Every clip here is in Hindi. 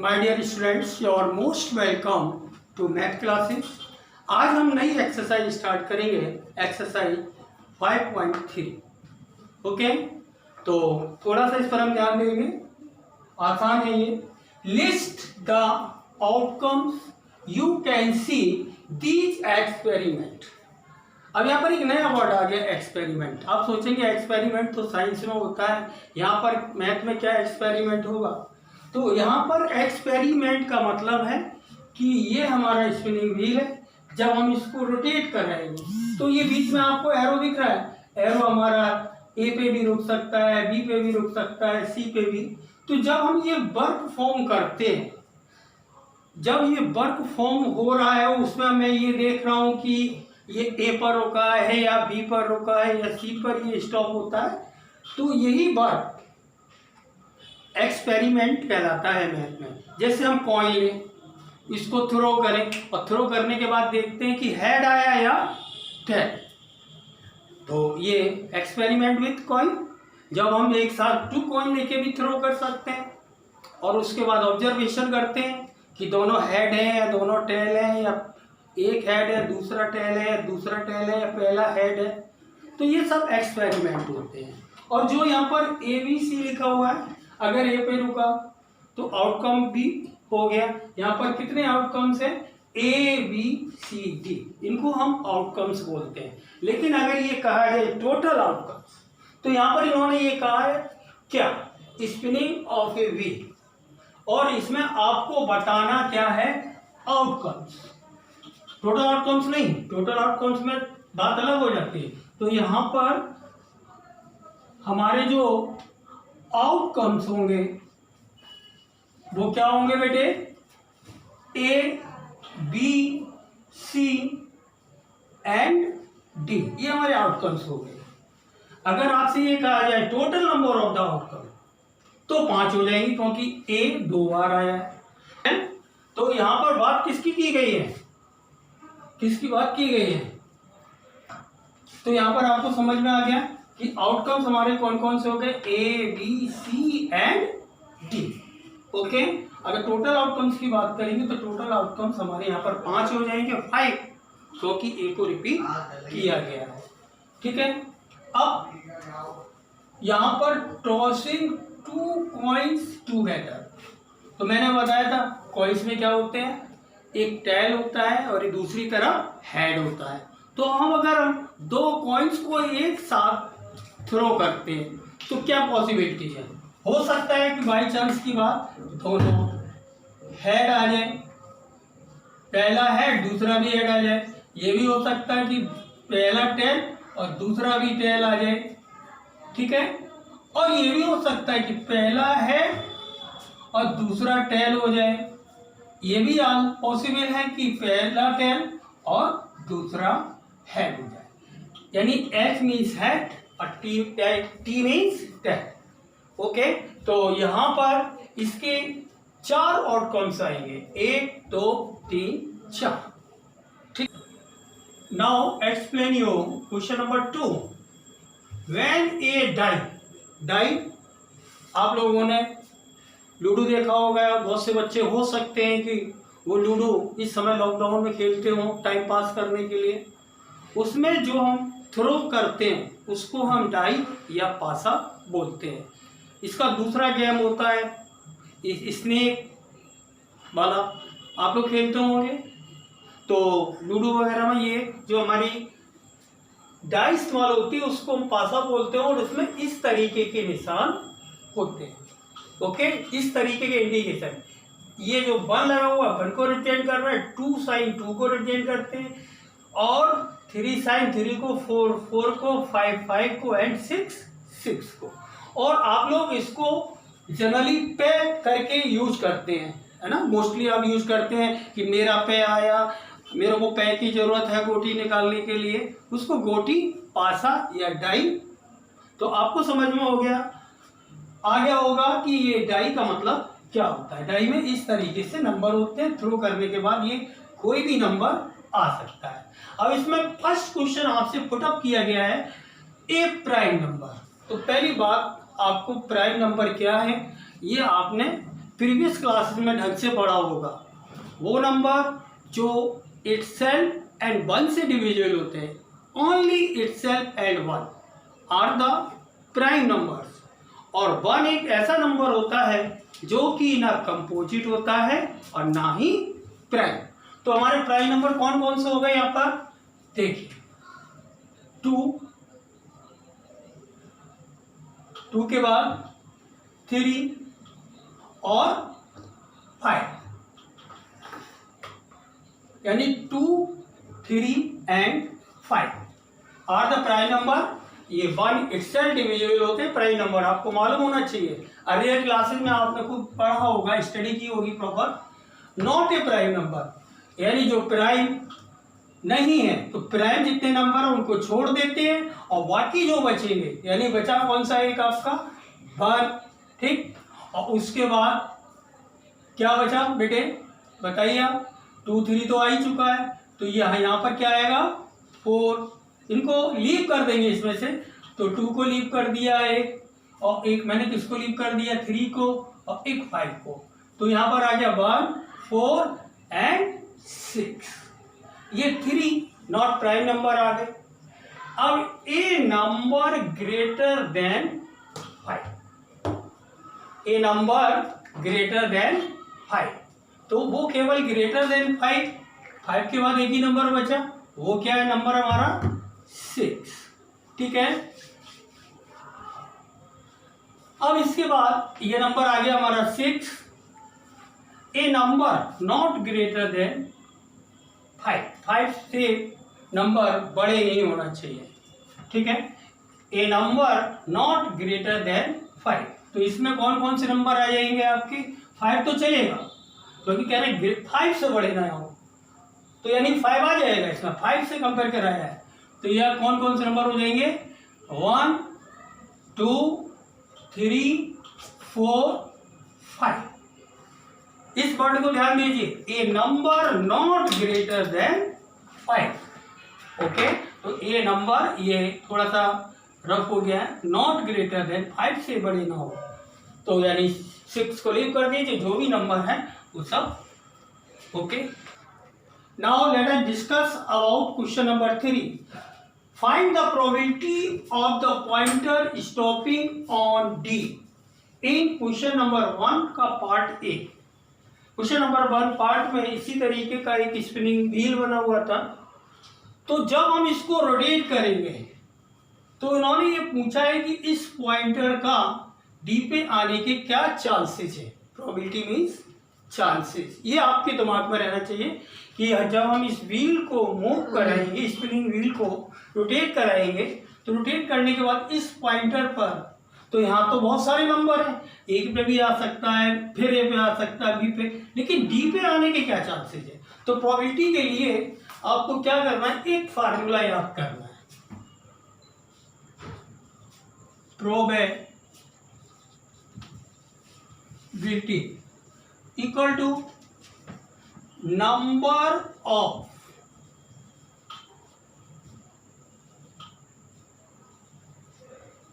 My dear students, you are most welcome to math classes. आज हम नई एक्सरसाइज स्टार्ट करेंगे, एक्सरसाइज 5.3। ओके, तो थोड़ा सा इस पर हम ध्यान देंगे। आसान है ये। List the outcomes you can see these experiment. अब यहाँ पर एक नया वर्ड आ गया, एक्सपेरिमेंट। आप सोचेंगे एक्सपेरिमेंट तो साइंस में होता है, यहाँ पर मैथ में क्या एक्सपेरिमेंट होगा? तो यहाँ पर एक्सपेरिमेंट का मतलब है कि ये हमारा स्पिनिंग व्हील है। जब हम इसको रोटेट कर रहे हैं तो ये बीच में आपको एरो दिख रहा है। एरो हमारा ए पे भी रुक सकता है, बी पे भी रुक सकता है, सी पे भी। तो जब हम ये वर्क फॉर्म करते हैं, जब ये वर्क फॉर्म हो रहा है, उसमें मैं ये देख रहा हूँ कि ये ए पर रुका है या बी पर रुका है या सी पर ये स्टॉप होता है, तो यही वर्क एक्सपेरिमेंट कहलाता है मैथ में। जैसे हम कॉइन लें, इसको थ्रो करें और थ्रो करने के बाद देखते हैं कि हेड आया या टेल, तो ये एक्सपेरिमेंट विथ कॉइन। जब हम एक साथ 2 कॉइन लेके भी थ्रो कर सकते हैं और उसके बाद ऑब्जर्वेशन करते हैं कि दोनों हेड हैं या दोनों टेल हैं, या एक हेड है दूसरा टेल है या दूसरा टेल है या पहला हेड है, तो ये सब एक्सपेरिमेंट होते हैं। और जो यहाँ पर ABC लिखा हुआ है, अगर ए पे रुका तो आउटकम भी हो गया। यहाँ पर कितने आउटकम्स हैं? ABCD, इनको हम आउटकम्स बोलते हैं। लेकिन अगर ये कहा जाए टोटल आउटकम्स, तो यहाँ पर इन्होंने ये कहा है क्या? Spinning of a wheel. और इसमें आपको बताना क्या है? आउटकम्स। टोटल आउटकम्स नहीं, टोटल आउटकम्स में बात अलग हो जाती है। तो यहाँ पर हमारे जो आउटकम्स होंगे वो क्या होंगे बेटे? A, B, C and D, ये हमारे आउटकम्स हो गए। अगर आपसे ये कहा जाए total number of the outcome, तो 5 हो जाएंगे, क्योंकि A 2 बार आया है। तो यहां पर बात किसकी की गई है? किसकी बात की गई है? तो यहां पर आपको समझ में आ गया कि आउटकम्स हमारे कौन कौन से हो गए? A, B, C and D। Okay, अगर टोटल आउटकम्स की बात करेंगे तो टोटल आउटकम्स हमारे यहाँ पर 5 हो जाएंगे, 5, क्योंकि A को रिपीट किया गया है। ठीक है। अब यहाँ पर टॉसिंग 2 कॉइन्स टुगेदर, तो मैंने बताया था कॉइन्स में क्या होते हैं? एक टेल होता है और एक दूसरी तरफ हेड होता है। तो अगर हम 2 कॉइन्स को एक साथ थ्रो करते हैं तो क्या पॉसिबिलिटी है? हो सकता है कि बाई चांस की बात दोनों हेड आ जाए, पहला हेड दूसरा भी हेड आ जाए। ये भी हो सकता है कि पहला टेल और दूसरा भी टेल आ जाए। ठीक है। और ये भी हो सकता है कि पहला हेड और दूसरा टेल हो जाए। ये भी पॉसिबल है कि पहला टेल और दूसरा हेड हो जाए। यानी H मीन्स हेड और T मीन्स टेल। ओके, तो यहां पर इसके 4 आउटकम्स आएंगे, 1 2 3 4। ठीक। Now explain you question number 2। When a die, आप लोगों ने लूडो देखा होगा। बहुत से बच्चे हो सकते हैं कि वो लूडो इस समय लॉकडाउन में खेलते हो टाइम पास करने के लिए। उसमें जो हम थ्रो करते हैं उसको हम डाई या पासा बोलते हैं। इसका दूसरा गेम होता है स्नेक वाला, आप लोग खेलते होंगे। तो लूडो वगैरह में ये जो हमारी डाइस इस्तेमाल होती है उसको हम पासा बोलते हैं, और उसमें इस तरीके के निशान होते हैं। ओके, इस तरीके के इंडिकेशन। ये जो 1 लगा हुआ 1 को रिप्रेजेंट कर रहा है, 2 साइन 2 को रिप्रेजेंट करते हैं, और 3 साइन 3 को, 4 को, 5 को एंड 6 को। और आप लोग इसको जनरली पे करके यूज करते हैं, है ना। मोस्टली आप यूज करते हैं कि मेरा पे आया, मेरे को पे की जरूरत है गोटी निकालने के लिए, उसको गोटी, पासा या डाई। तो आपको समझ में हो गया, आ गया होगा कि ये डाई का मतलब क्या होता है। डाई में इस तरीके से नंबर होते हैं, थ्रो करने के बाद ये कोई भी नंबर आ सकता है। अब इसमें फर्स्ट क्वेश्चन आपसे पुटअप किया गया है, ए प्राइम नंबर। तो पहली बात, आपको प्राइम नंबर क्या है ये आपने प्रीवियस क्लासेस में ढंग से पढ़ा होगा, वो नंबर जो इटसेल्फ एंड वन से डिविजिबल होते हैं, only itself and one are the prime numbers. और वन एक ऐसा नंबर होता है जो कि ना कंपोजिट होता है और ना ही प्राइम। तो हमारे प्राइम नंबर कौन कौन से हो गए यहाँ पर देखिए, 2 के बाद 3 और 5, यानी 2, 3 and 5 are the prime number. ये वन इटसेल्फ डिविजिबल होते हैं प्राइम नंबर, आपको मालूम होना चाहिए। अर्लियर क्लासेस में आपने खूब पढ़ा होगा, स्टडी की होगी proper. Not a prime number यानी जो प्राइम नहीं है, तो प्राइम जितने नंबर है उनको छोड़ देते हैं और बाकी जो बचेंगे, यानी बचा कौन सा एक आपका 1, ठीक। और उसके बाद क्या बचा बेटे बताइए आप, 2, 3 तो आ ही चुका है, तो यहाँ पर क्या आएगा 4, इनको लीव कर देंगे इसमें से। तो 2 को लीव कर दिया एक, और एक मैंने किसको लीव कर दिया 3 को, और एक 5 को। तो यहाँ पर आ गया 1, 4 एंड 6। ये 3 नॉट प्राइम नंबर आ गए। अब ए नंबर ग्रेटर देन 5, ए नंबर ग्रेटर देन 5, तो वो केवल ग्रेटर देन 5 के बाद एक ही नंबर बचा, वो क्या है नंबर हमारा 6, ठीक है। अब इसके बाद ये नंबर आ गया हमारा 6, ए नंबर नॉट ग्रेटर देन 5 से नंबर बड़े नहीं होना चाहिए, ठीक है। ए नंबर नॉट ग्रेटर देन 5, तो इसमें कौन कौन से नंबर आ जाएंगे आपके, 5 तो चलेगा क्योंकि कह रहे हैं 5 से बड़े ना हो, तो यानी 5 आ जाएगा इसमें, 5 से कंपेयर कराया है। तो यह कौन कौन से नंबर हो जाएंगे 1, 2, 3, 4, 5। इस वर्ड को ध्यान दीजिए, a number not greater than 5, okay. तो ए नंबर ये थोड़ा सा रफ हो गया है, नॉट ग्रेटर देन 5 से बड़े ना हो, तो यानी 6 को लीव कर दीजिए, जो भी नंबर है वो सब okay. Now let us discuss about question number 3। Find the probability of the pointer stopping on D in question number 1 का part A. Question number 1 part में इसी तरीके का एक स्पिनिंग व्हील बना हुआ था, तो जब हम इसको रोटेट करेंगे तो इन्होंने ये पूछा है कि इस पॉइंटर का डी पे आने के क्या चांसेस है। प्रोबेबिलिटी मीन्स चांसेस, ये आपके दिमाग में रहना चाहिए कि जब हम इस व्हील को मूव कराएंगे, स्पिनिंग व्हील को रोटेट कराएंगे, तो रोटेट करने के बाद इस पॉइंटर पर, तो यहाँ तो बहुत सारे नंबर हैं, एक पे भी आ सकता है, फिर ए पे आ सकता है, बी पे, लेकिन डी पे आने के क्या चांसेस है। तो प्रोबेबिलिटी के लिए आपको क्या करना है, एक फार्मूला याद करना है, probability equal to number of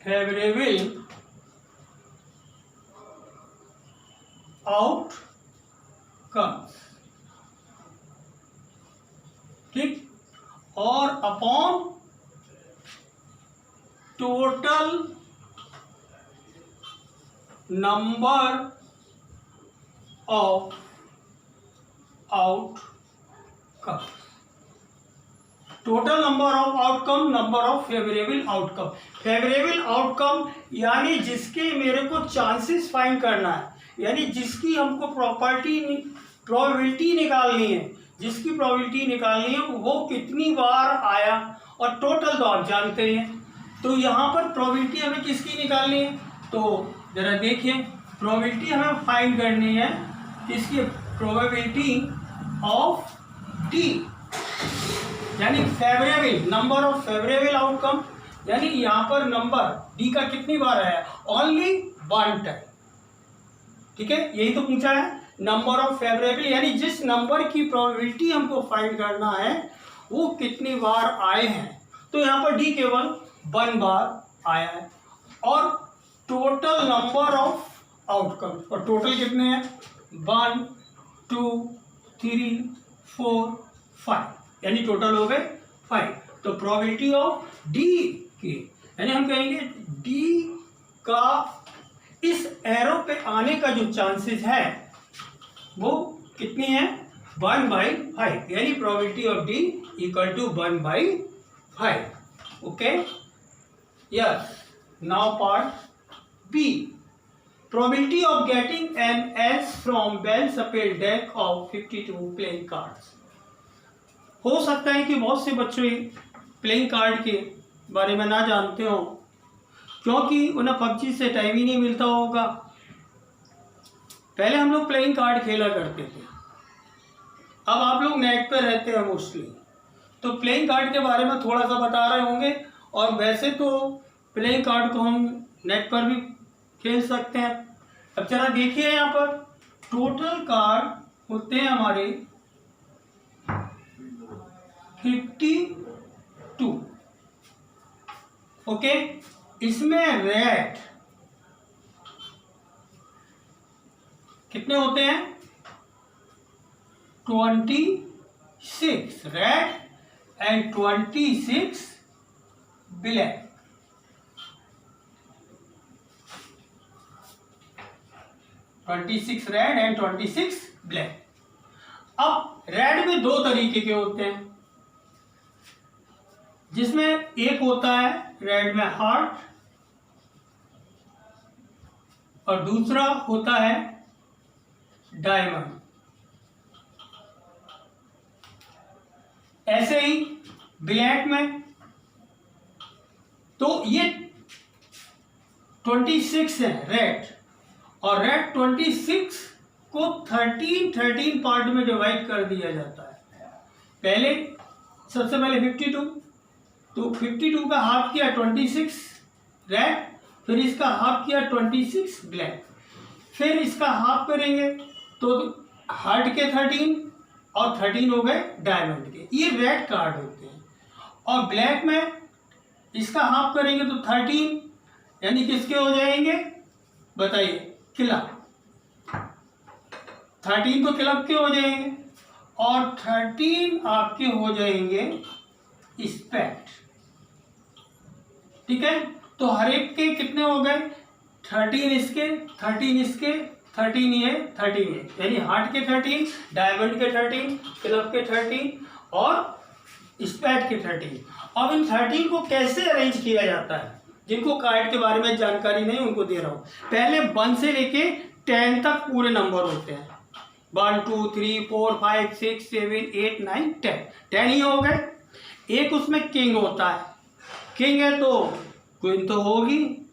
favourable outcomes, ठीक, और upon total number of outcome, total number of outcome, number of favourable outcome. Favourable outcome यानी जिसके मेरे को चांसेस फाइंड करना है, यानी जिसकी हमको प्रोबेबिलिटी निकालनी है, जिसकी प्रोबेबिलिटी निकालनी है वो कितनी बार आया, और टोटल तो आप जानते हैं। तो यहाँ पर प्रोबेबिलिटी हमें किसकी निकालनी है, तो जरा देखिए, प्रोबेबिलिटी हमें फाइंड करनी है किसकी, प्रोबेबिलिटी ऑफ डी, यानी favourable, number of favourable outcome, यानी यहाँ पर नंबर डी का कितनी बार आया, ओनली 1 टाइम, ठीक है, यही तो पूछा है। नंबर ऑफ फेवरेबल यानी जिस नंबर की प्रोबेबिलिटी हमको फाइंड करना है वो कितनी बार आए हैं, तो यहाँ पर डी केवल 1 बार आया है। और टोटल नंबर ऑफ आउटकम, और टोटल कितने हैं 1 2 3 4 5, यानी टोटल हो गए 5। तो प्रोबेबिलिटी ऑफ डी की, यानी हम कहेंगे डी का इस एरो पे आने का जो चांसेस है वो कितनी है 1/5, यानी probability of D equal to 1/5। Okay, yes. Now part B, probability of getting an ace from well shuffled deck of 52 playing cards. हो सकता है कि बहुत से बच्चे प्लेइंग कार्ड के बारे में ना जानते हो, क्योंकि उन्हें पबजी से टाइम ही नहीं मिलता होगा। पहले हम लोग प्लेइंग कार्ड खेला करते थे, अब आप लोग नेट पे रहते हैं मोस्टली, तो प्लेइंग कार्ड के बारे में थोड़ा सा बता रहे होंगे। और वैसे तो प्लेइंग कार्ड को हम नेट पर भी खेल सकते हैं। अब जरा देखिए, यहाँ पर टोटल कार्ड होते हैं हमारे 52। ओके, इसमें रेड कितने होते हैं 26 red and 26 black. 26 red and 26 black. अब रेड में दो तरीके के होते हैं, जिसमें एक होता है रेड में हार्ट और दूसरा होता है डायमंड। ऐसे ही ब्लैक में तो ये 26 है रेड, और रेड 26 को 13 पार्ट में डिवाइड कर दिया जाता है। पहले सबसे पहले 52, तो 52 का हाफ किया 26 रेड, फिर इसका हाफ किया 26 ब्लैक, फिर इसका हाफ करेंगे तो हार्ट के 13 और 13 हो गए डायमंड के। ये रेड कार्ड होते हैं। और ब्लैक में इसका हाफ करेंगे तो 13, यानी किसके हो जाएंगे बताइए क्लब। 13 तो क्लब के हो जाएंगे और 13 आपके हो जाएंगे स्पेक्ट। ठीक है, तो हर एक के कितने हो गए 13 इसके, 13 इसके, 13 ये, 13 ये, यानी हार्ट के 13, डायमंड के 13, क्लब के 13 और स्पेक्ट के 13। अब इन 13 को कैसे अरेंज किया जाता है, जिनको कार्ड के बारे में जानकारी नहीं उनको दे रहा हूं। पहले 1 से लेके 10 तक पूरे नंबर होते हैं, 1 2 3 4 5 6 7 8 9 10, 10 ही हो गए। एक उसमें किंग होता है, किंग है तो क्वीन तो होगी,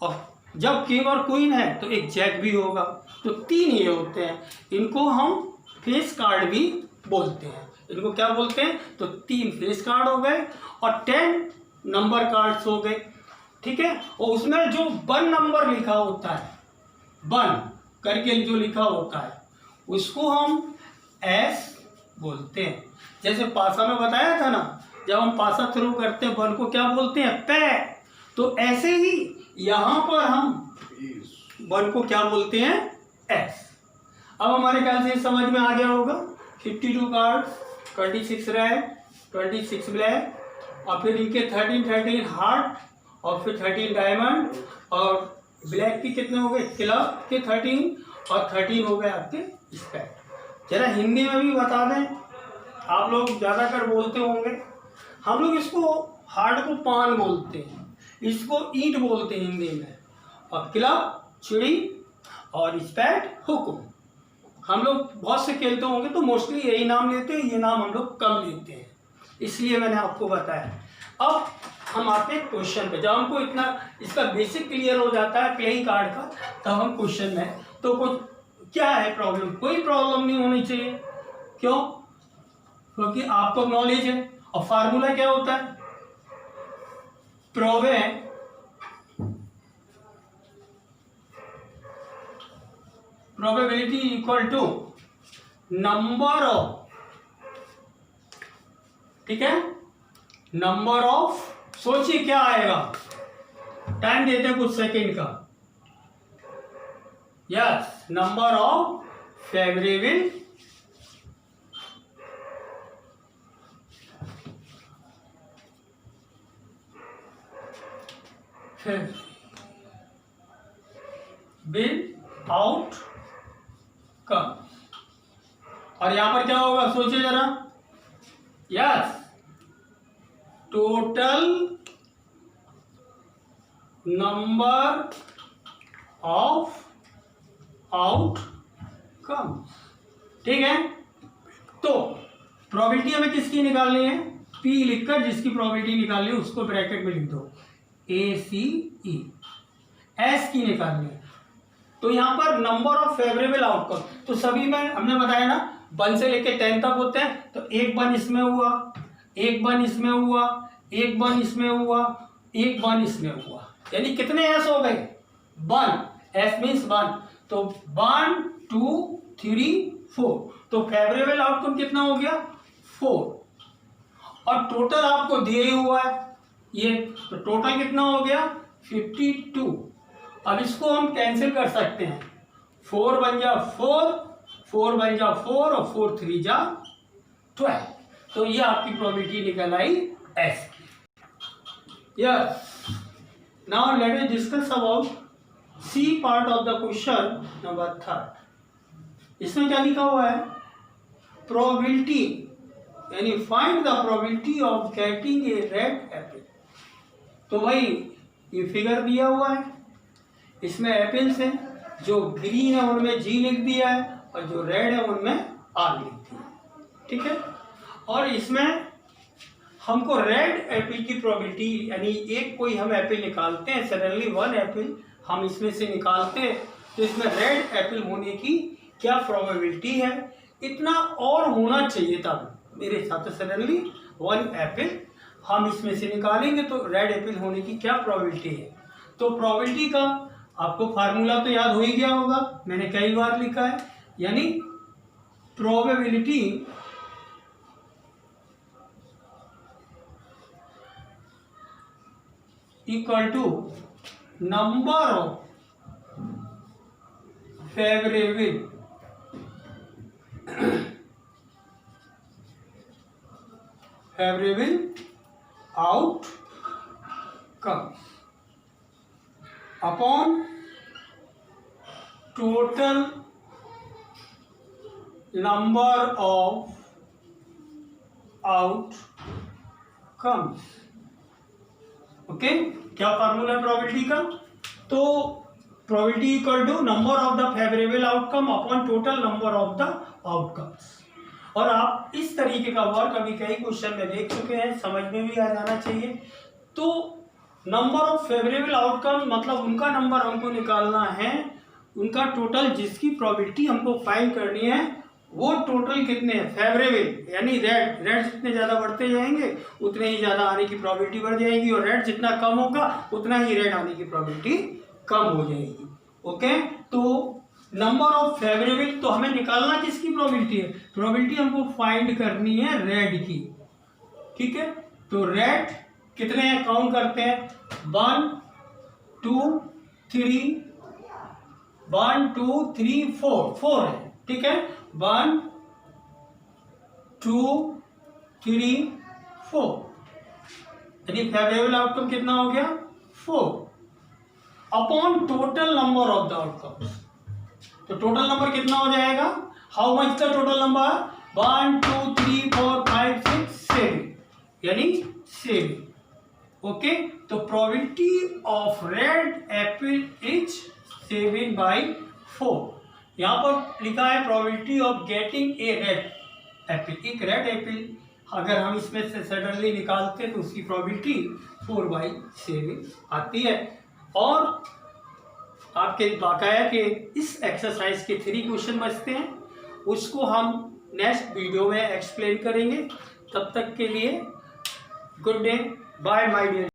और जब किंग और क्वीन है तो एक जैक भी होगा, तो 3 ये होते हैं। इनको हम फेस कार्ड भी बोलते हैं। इनको क्या बोलते हैं, तो 3 फेस कार्ड हो गए और 10 नंबर कार्ड्स हो गए। ठीक है, और उसमें जो 1 नंबर लिखा होता है, 1 करके जो लिखा होता है उसको हम एस बोलते हैं। जैसे पासा में बताया था ना, जब हम पासा थ्रो करते हैं 1 को क्या बोलते हैं पे, तो ऐसे ही यहां पर हम 1 को क्या बोलते हैं एस। अब हमारे ख्याल से समझ में आ गया होगा। 52 कार्ड, 26 रेड, 26 ब्लैक, और फिर इनके 13 हार्ट, और फिर 13 डायमंड, और ब्लैक की कितने हो गए क्लब के 13, और 13 हो गए आपके स्पेक्ट। जरा हिंदी में भी बता दें, आप लोग ज़्यादातर बोलते होंगे। हम लोग इसको हार्ट को पान बोलते हैं, इसको ईंट बोलते हैं हिंदी में, और क्लब चिड़ी और स्पेक्ट हुक्म। हम लोग बहुत से खेलते होंगे तो मोस्टली यही नाम लेते हैं, ये नाम हम लोग कम लेते हैं, इसलिए मैंने आपको बताया। अब हम आते हैं क्वेश्चन पे। जब हमको इतना इसका बेसिक क्लियर हो जाता है प्लेइंग कार्ड का, तब हम क्वेश्चन में तो कुछ क्या है प्रॉब्लम, कोई प्रॉब्लम नहीं होनी चाहिए। क्यों, क्योंकि आपको नॉलेज है। और फार्मूला क्या होता है, probability equal to number of, ठीक है, नंबर ऑफ, सोचिए क्या आएगा, टाइम देते हैं कुछ सेकंड का, yes, number of favourable outcome. और यहां पर क्या होगा सोचिए जरा, yes, total number of outcome. ठीक है, तो प्रोबेबिलिटी हमें किसकी निकालनी है, पी लिखकर जिसकी प्रोबेबिलिटी निकालनी है उसको ब्रैकेट में लिख दो, ACE, एस की निकालनी है। तो यहां पर नंबर ऑफ फेवरेबल आउटकम, तो सभी में हमने बताया ना 1 से लेके 10 तक होते हैं, तो एक 1 इसमें हुआ, एक 1 इसमें हुआ, एक 1 इसमें हुआ, एक 1 इसमें हुआ, यानी कितने एस हो गए, 1, एस मीन्स 1, तो 1 2 3 4, तो फेवरेबल आउटकम कितना हो गया 4, और टोटल आपको दिया ही हुआ है ये, तो टोटल कितना हो गया 52। अब इसको हम कैंसिल कर सकते हैं, 4 बन जा 4, 4 बन जा 4 और 4 3 जा 12, तो ये आपकी प्रोबेबिलिटी निकल आई एस की। Yes, now let us discuss about C part of the question number 3। इसमें क्या लिखा हुआ है, प्रोबेबिलिटी, यानी find the probability of getting a red apple. तो भाई ये फिगर दिया हुआ है, इसमें एप्पल्स हैं, जो ग्रीन है उनमें जी लिख दिया है और जो रेड है उनमें आर लिख दिया है। ठीक है, और इसमें हमको रेड एप्पल की प्रोबेबिलिटी, यानी एक कोई हम एप्पल निकालते हैं, सडनली 1 एप्पल हम इसमें से निकालते हैं, तो इसमें रेड एप्पल होने की क्या प्रोबेबिलिटी है, इतना और होना चाहिए था मेरे हिसाब से। सडनली 1 एप्पल हम इसमें से निकालेंगे तो रेड एप्पल होने की क्या प्रोबेबिलिटी है। तो प्रोबेबिलिटी का आपको फार्मूला तो याद हो ही गया होगा, मैंने कई बार लिखा है, यानी probability equal to number of favourable outcome upon total number of outcomes. Okay, क्या फार्मूला है प्रोबेबिलिटी का, तो probability equal to number of the favourable outcome upon total number of the outcomes. और आप इस तरीके का वर्क अभी कई क्वेश्चन में देख चुके हैं, समझ में भी आ जाना चाहिए। तो नंबर ऑफ फेवरेबल आउटकम मतलब उनका नंबर हमको निकालना है, उनका टोटल जिसकी प्रोबेबिलिटी हमको फाइंड करनी है, वो टोटल कितने हैं फेवरेबल, यानी रेड जितने ज़्यादा बढ़ते जाएंगे उतने ही ज़्यादा आने की प्रोबेबिलिटी बढ़ जाएगी, और रेड जितना कम होगा उतना ही रेड आने की प्रोबेबिलिटी कम हो जाएगी। ओके, तो नंबर ऑफ फेवरेबल, तो हमें निकालना किसकी प्रोबेबिलिटी है, प्रोबेबिलिटी हमको फाइंड करनी है रेड की। ठीक है, तो रेड कितने हैं काउंट करते हैं, 1 2 3 1 2 3 4 है। ठीक है, 1 2 3 4, यानी फेवरेबल आउटकम कितना हो गया 4 upon total number of the outcomes. तो टोटल नंबर कितना हो जाएगा, how much the total number, 1 2 3 4 5 6 7, यानी 7। ओके, तो probability of red Apple is 7/4। यहाँ पर लिखा है probability of getting a red Apple, एक रेड एप्पल अगर हम इसमें से सडनली निकालते हैं तो उसकी प्रोबेबिलिटी 4/7 आती है। और आपके बाकाया के इस एक्सरसाइज के 3 क्वेश्चन बचते हैं, उसको हम नेक्स्ट वीडियो में एक्सप्लेन करेंगे। तब तक के लिए good day, bye my dear.